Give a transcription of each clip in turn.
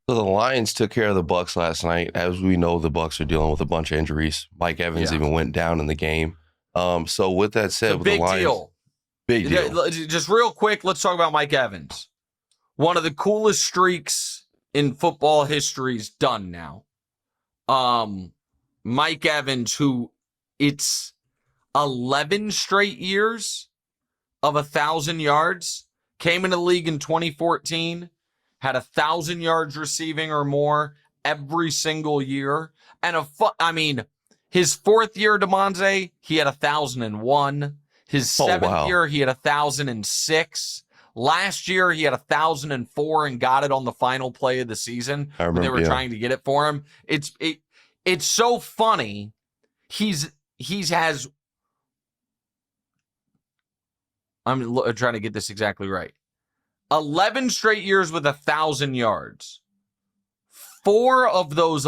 So the Lions took care of the Bucs last night. As we know, the Bucs are dealing with a bunch of injuries. Mike Evans even went down in the game. So with that said, with the Lions, big deal. Just real quick, let's talk about Mike Evans. One of the coolest streaks in football history is done now. Mike Evans, who it's 11 straight years of 1,000 yards, came into the league in 2014, had 1,000 yards receiving or more every single year. And his fourth year, DeMonze, he had 1,001. His seventh year, he had 1,006. Last year, he had 1,004 and got it on the final play of the season when they were trying to get it for him. It's so funny. I'm trying to get this exactly right. 11 straight years with 1,000 yards. 5 of those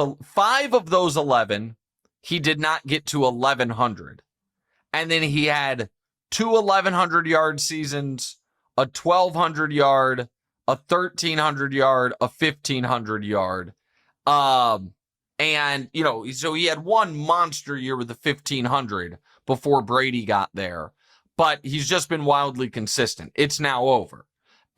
11, he did not get to 1,100. And then he had 2 1,100-yard seasons, a 1,200 yard, a 1,300 yard, a 1,500 yard. And, so he had one monster year with the 1,500 before Brady got there. But he's just been wildly consistent. It's now over.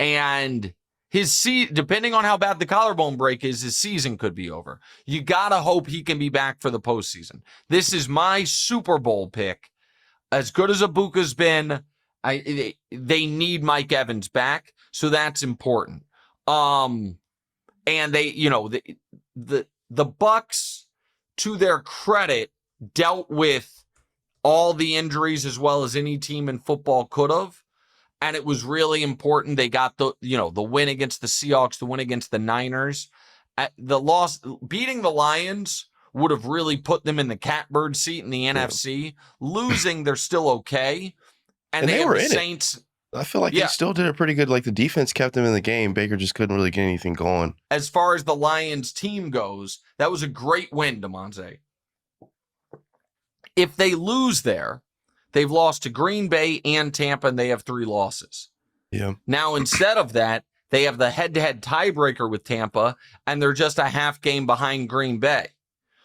And depending on how bad the collarbone break is, his season could be over. You got to hope he can be back for the postseason. This is my Super Bowl pick. As good as Ibuka's been, they need Mike Evans back, so that's important. And the Bucs, to their credit, dealt with all the injuries as well as any team in football could have. And it was really important. They got the win against the Seahawks, the win against the Niners. Beating the Lions would have really put them in the catbird seat in the NFC. Losing, they're still okay. And they were in Saints. I feel like they still did it pretty good. Like the defense kept them in the game. Baker just couldn't really get anything going. As far as the Lions team goes, that was a great win, DeMonze. If they lose there, they've lost to Green Bay and Tampa, and they have 3 losses. Yeah. Now, instead of that, they have the head-to-head tiebreaker with Tampa, and they're just a half game behind Green Bay.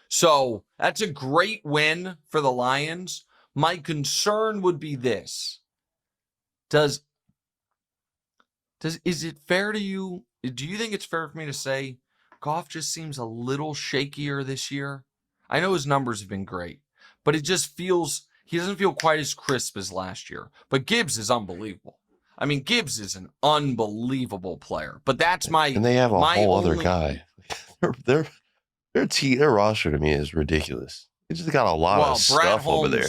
So that's a great win for the Lions. My concern would be this. Is it fair to you? Do you think it's fair for me to say Goff just seems a little shakier this year? I know his numbers have been great, but it just feels he doesn't feel quite as crisp as last year. But Gibbs is unbelievable. I mean, Gibbs is an unbelievable player. But that's and they have a whole other guy. Their roster to me is ridiculous. They just got a lot of stuff over there.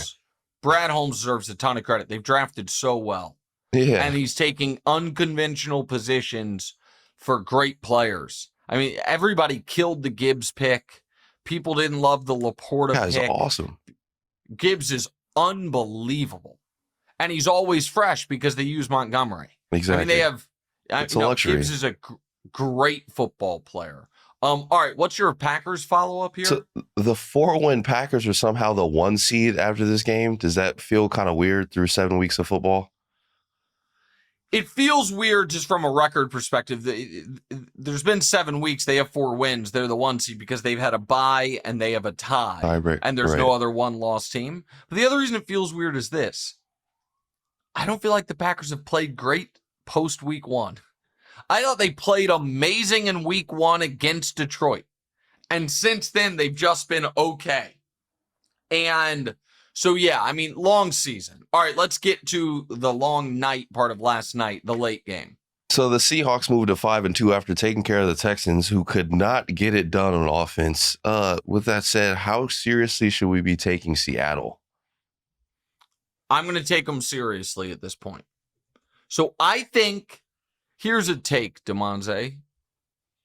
Brad Holmes deserves a ton of credit. They've drafted so well. Yeah. And he's taking unconventional positions for great players. I mean, everybody killed the Gibbs pick. People didn't love the Laporta pick. That's awesome. Gibbs is unbelievable. And he's always fresh because they use Montgomery. Exactly. I mean, they have... It's a luxury. Gibbs is a great football player. All right, what's your Packers follow-up here? So the 4-win Packers are somehow the 1 seed after this game. Does that feel kind of weird through 7 weeks of football? It feels weird just from a record perspective. There's been 7 weeks. They have 4 wins. They're the 1 seed because they've had a bye and they have a tie. And there's no other one-loss team. But the other reason it feels weird is this. I don't feel like the Packers have played great post-week 1. I thought they played amazing in week 1 against Detroit. And since then, they've just been okay. And so, yeah, I mean, long season. All right, let's get to the long night part of last night, the late game. So the Seahawks moved to 5-2 after taking care of the Texans, who could not get it done on offense. With that said, how seriously should we be taking Seattle? I'm going to take them seriously at this point. So I think, here's a take, DeMonze.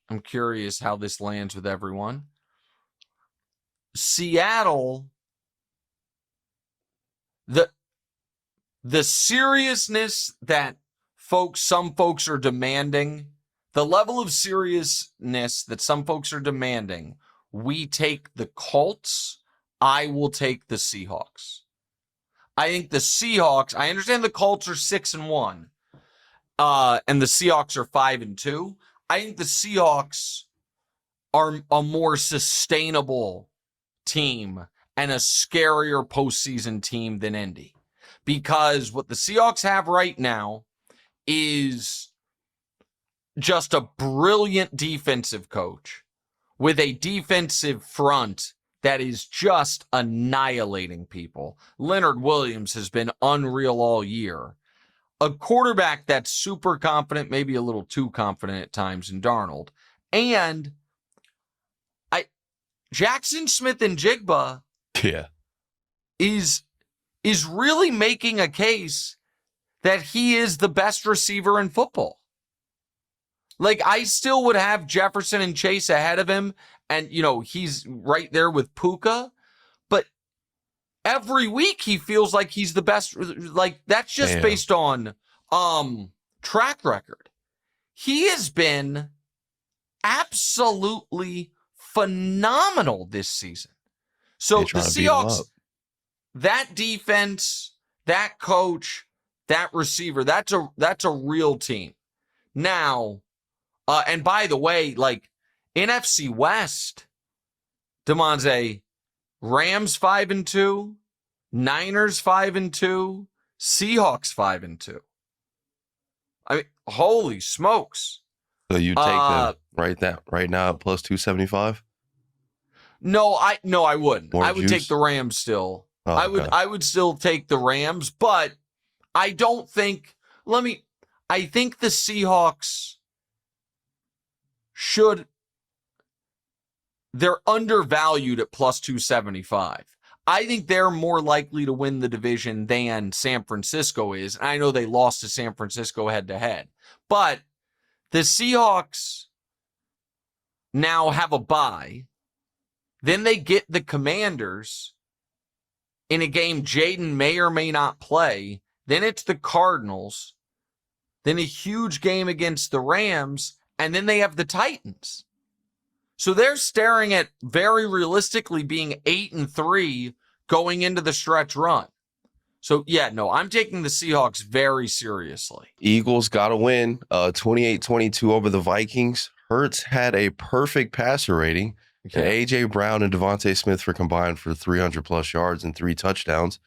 I'm curious how this lands with everyone. Seattle, the seriousness that some folks are demanding, the level of seriousness that some folks are demanding, we take the Colts, I will take the Seahawks. I think the Seahawks, I understand the Colts are 6-1, and the Seahawks are 5-2. I think the Seahawks are a more sustainable team and a scarier postseason team than Indy. Because what the Seahawks have right now is just a brilliant defensive coach with a defensive front that is just annihilating people. Leonard Williams has been unreal all year. A quarterback that's super confident, maybe a little too confident at times in Darnold. And Jackson Smith and Jigba is really making a case that he is the best receiver in football. Like, I still would have Jefferson and Chase ahead of him, and, he's right there with Puka, but every week he feels like he's the best. Like, that's just based on track record. He has been absolutely phenomenal this season. So the Seahawks, that defense, that coach, that receiver, that's a real team. Now, and by the way, like, NFC West, Demonze, Rams 5-2, Niners 5-2, Seahawks 5-2. I mean, holy smokes. So you take the right now at plus 275? No, I wouldn't. More I would take the Rams still. Oh, I would still take the Rams, but I don't think I think the Seahawks they're undervalued at plus 275. I think they're more likely to win the division than San Francisco is. And I know they lost to San Francisco head-to-head. But the Seahawks now have a bye. Then they get the Commanders in a game Jayden may or may not play. Then it's the Cardinals. Then a huge game against the Rams. And then they have the Titans. So they're staring at very realistically being 8-3 going into the stretch run. So, I'm taking the Seahawks very seriously. Eagles got to win 28-22 over the Vikings. Hurts had a perfect passer rating. Okay. A.J. Brown and Devontae Smith were combined for 300-plus yards and 3 touchdowns.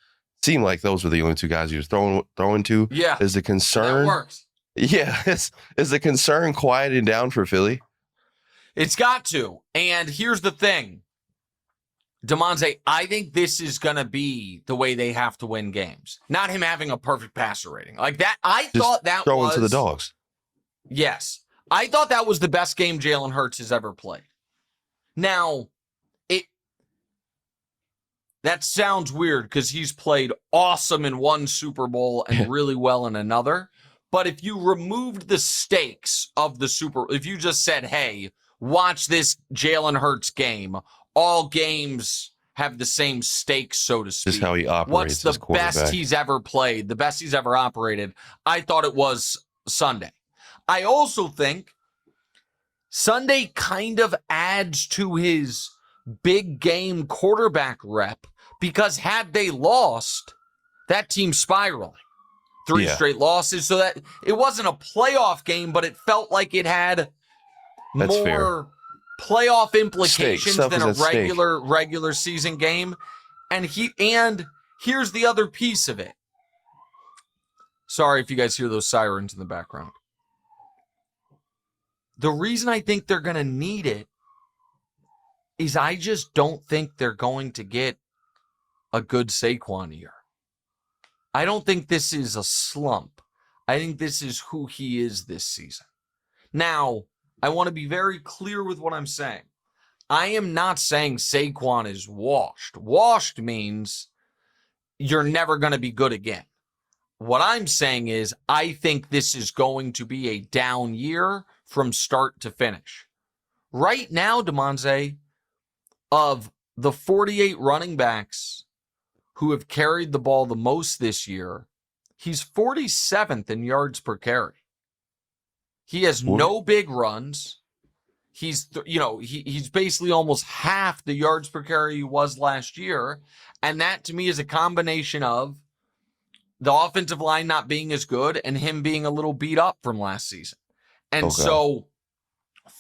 Seemed like those were the only two guys he was throwing to. Yeah. Is the concern? That works. Yeah. Is the concern quieting down for Philly? It's got to. And here's the thing. Demonze, I think this is going to be the way they have to win games. Not him having a perfect passer rating. Like that, I thought that was... throwing to the dogs. Yes. I thought that was the best game Jalen Hurts has ever played. Now, that sounds weird because he's played awesome in one Super Bowl and really well in another. But if you removed the stakes of the if you just said, hey, watch this Jalen Hurts game, all games have the same stakes, so to speak. Just how he operates. What's the best he's ever played, the best he's ever operated? I thought it was Sunday. I also think Sunday kind of adds to his big game quarterback rep because had they lost, that team's spiraling. 3 straight losses. So that it wasn't a playoff game, but it felt like it had more playoff implications than a regular season game. And here's the other piece of it. Sorry if you guys hear those sirens in the background. The reason I think they're going to need it is I just don't think they're going to get a good Saquon year. I don't think this is a slump. I think this is who he is this season. Now, I want to be very clear with what I'm saying. I am not saying Saquon is washed. Washed means you're never going to be good again. What I'm saying is I think this is going to be a down year from start to finish. Right now, Demonze, of the 48 running backs who have carried the ball the most this year, he's 47th in yards per carry. He has no big runs. He's basically almost half the yards per carry he was last year. And that to me is a combination of the offensive line not being as good and him being a little beat up from last season. And so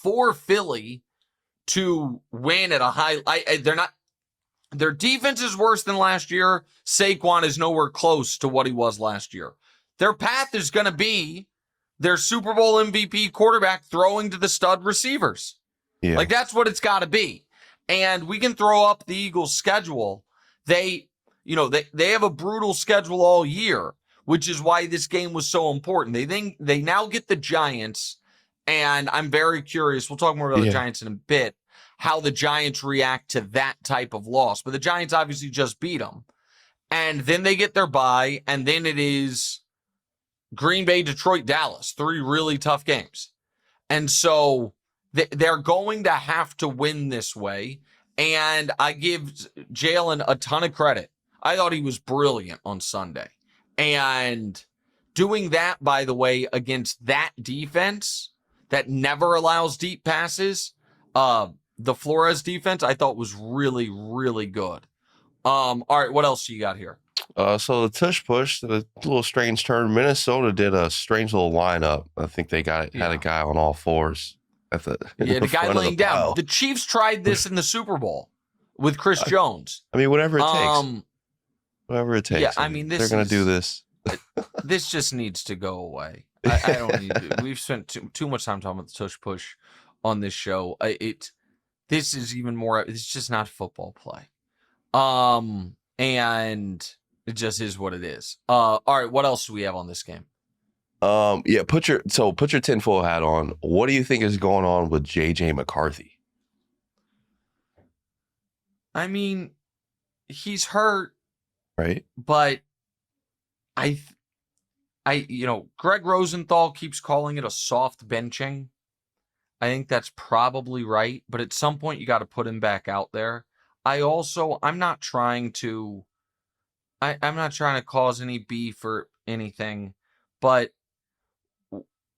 for Philly to win at a high. They're not. Their defense is worse than last year. Saquon is nowhere close to what he was last year. Their path is going to be their Super Bowl MVP quarterback throwing to the stud receivers. Yeah. Like, that's what it's got to be. And we can throw up the Eagles' schedule. They have a brutal schedule all year, which is why this game was so important. They now get the Giants, and I'm very curious. We'll talk more about the Giants in a bit, how the Giants react to that type of loss. But the Giants obviously just beat them. And then they get their bye, and then it is Green Bay, Detroit, Dallas, 3 really tough games. And so they're going to have to win this way. And I give Jalen a ton of credit. I thought he was brilliant on Sunday. And doing that, by the way, against that defense that never allows deep passes, the Flores defense, I thought was really, really good. All right, what else you got here? So the tush push, the little strange turn. Minnesota did a strange little lineup. I think they had a guy on all fours at the guy laying down. The Chiefs tried this in the Super Bowl with Chris Jones. I mean, whatever it takes. Whatever it takes. Yeah, I mean, they're going to do this. This just needs to go away. I don't need to. We've spent too much time talking about the tush push on this show. This is even more. It's just not football play. And it just is what it is. All right, what else do we have on this game? Put your tinfoil hat on. What do you think is going on with JJ McCarthy? I mean, he's hurt, right? But Greg Rosenthal keeps calling it a soft benching. I think that's probably right, but at some point you got to put him back out there. I'm not trying to cause any beef or anything, but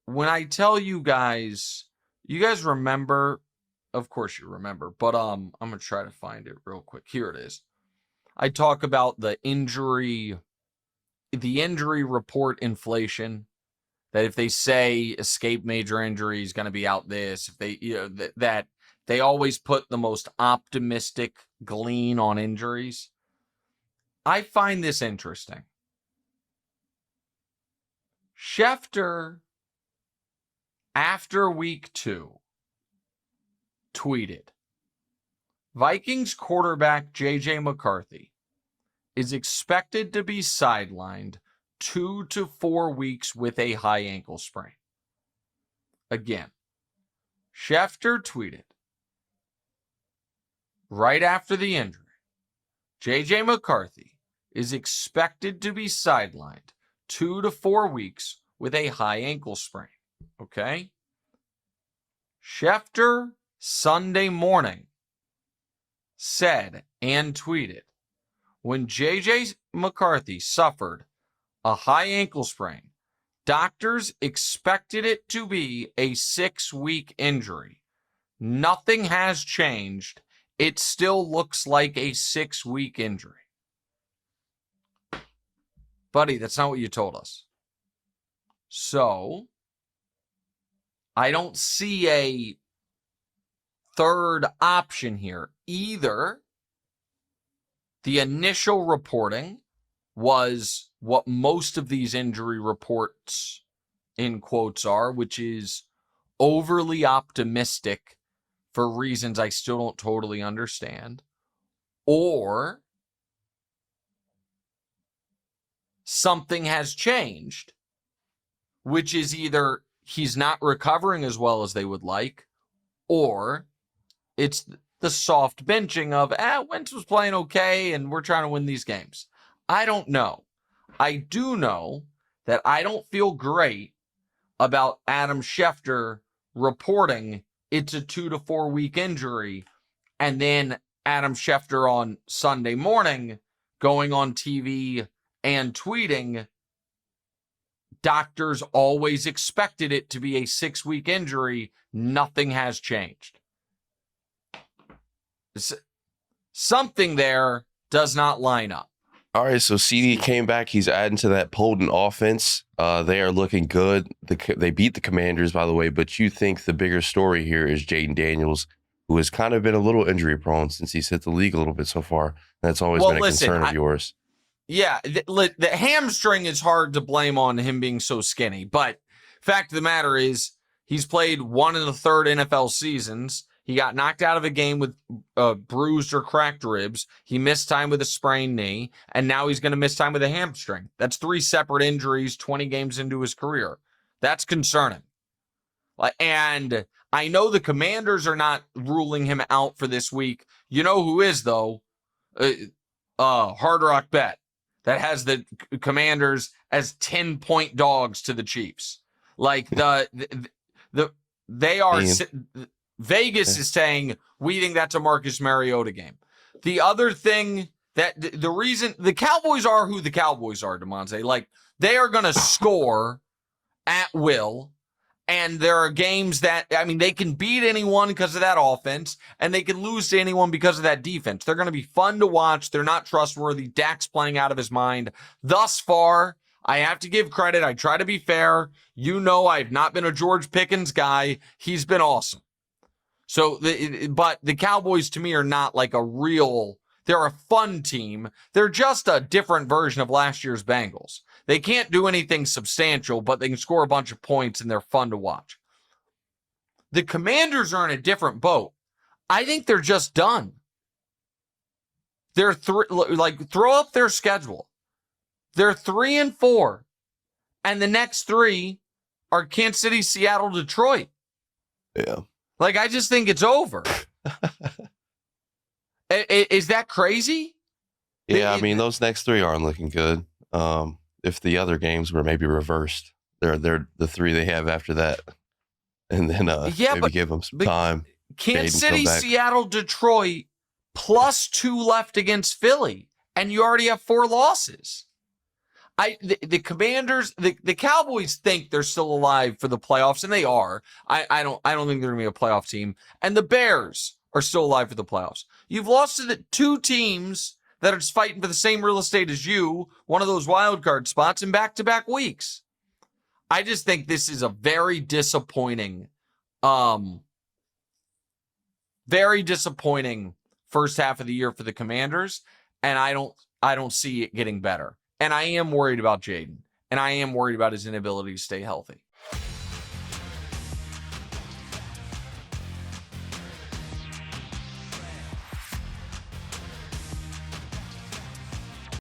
when I tell you guys remember, of course you remember, but I'm going to try to find it real quick. Here it is. I talk about the injury report inflation, that if they say escape major injury is going to be out this, if they, that they always put the most optimistic glean on injuries. I find this interesting. Schefter, after week 2, tweeted, Vikings quarterback JJ McCarthy is expected to be sidelined 2 to 4 weeks with a high ankle sprain. Again, Schefter tweeted, right after the injury, JJ McCarthy is expected to be sidelined 2 to 4 weeks with a high ankle sprain. Okay? Schefter, Sunday morning, said and tweeted, when JJ McCarthy suffered a high ankle sprain, doctors expected it to be a 6-week injury. Nothing has changed. It still looks like a 6-week injury. Buddy, that's not what you told us. So, I don't see a third option here. Either the initial reporting was what most of these injury reports, in quotes, are, which is overly optimistic for reasons I still don't totally understand, or something has changed, which is either he's not recovering as well as they would like, or it's the soft benching of, Wentz was playing okay and we're trying to win these games. I don't know. I do know that I don't feel great about Adam Schefter reporting it's a 2 to 4 week injury, and then Adam Schefter on Sunday morning going on TV and tweeting, doctors always expected it to be a 6-week injury. Nothing has changed. Something there does not line up. All right, so CD came back. He's adding to that potent offense. They are looking good. They beat the Commanders, by the way, but you think the bigger story here is Jayden Daniels. who has kind of been a little injury prone since he's hit the league a little bit so far. That's always been a concern of yours. Yeah, the hamstring is hard to blame on him being so skinny, but fact of the matter is he's played 1 1/3 NFL seasons. He got knocked out of a game with bruised or cracked ribs. He missed time with a sprained knee, and now he's going to miss time with a hamstring. That's 3 separate injuries 20 games into his career. That's concerning. And I know the Commanders are not ruling him out for this week. You know who is, though? Hard Rock Bet. That has the Commanders as 10-point dogs to the Chiefs. Like they are. Vegas is saying we think that's a Marcus Mariota game. The other thing that the reason the Cowboys are who the Cowboys are, DeMonte, like they are going to score at will. And there are games that, I mean, they can beat anyone because of that offense, and they can lose to anyone because of that defense. They're going to be fun to watch. They're not trustworthy. Dak's playing out of his mind. Thus far, I have to give credit. I try to be fair. You know I've not been a George Pickens guy. He's been awesome. So, but the Cowboys, to me, are not like they're a fun team. They're just a different version of last year's Bengals. They can't do anything substantial, but they can score a bunch of points, and they're fun to watch. The Commanders are in a different boat. I think they're just done. They're throw up their schedule. They're 3-4, and the next 3 are Kansas City, Seattle, Detroit. Yeah. Like, I just think it's over. Is that crazy? Yeah, I mean, those next 3 aren't looking good. If the other games were maybe reversed, they're the 3 they have after that, and then maybe give them some time. Kansas City, Seattle, Detroit, +2 left against Philly, and you already have 4 losses. The Commanders, the Cowboys think they're still alive for the playoffs, and they are. I don't think they're gonna be a playoff team, and the Bears are still alive for the playoffs. You've lost to the 2 teams that are just fighting for the same real estate as you, one of those wild card spots in back-to-back weeks. I just think this is a very disappointing first half of the year for the Commanders, and I don't see it getting better. And I am worried about Jayden, and I am worried about his inability to stay healthy.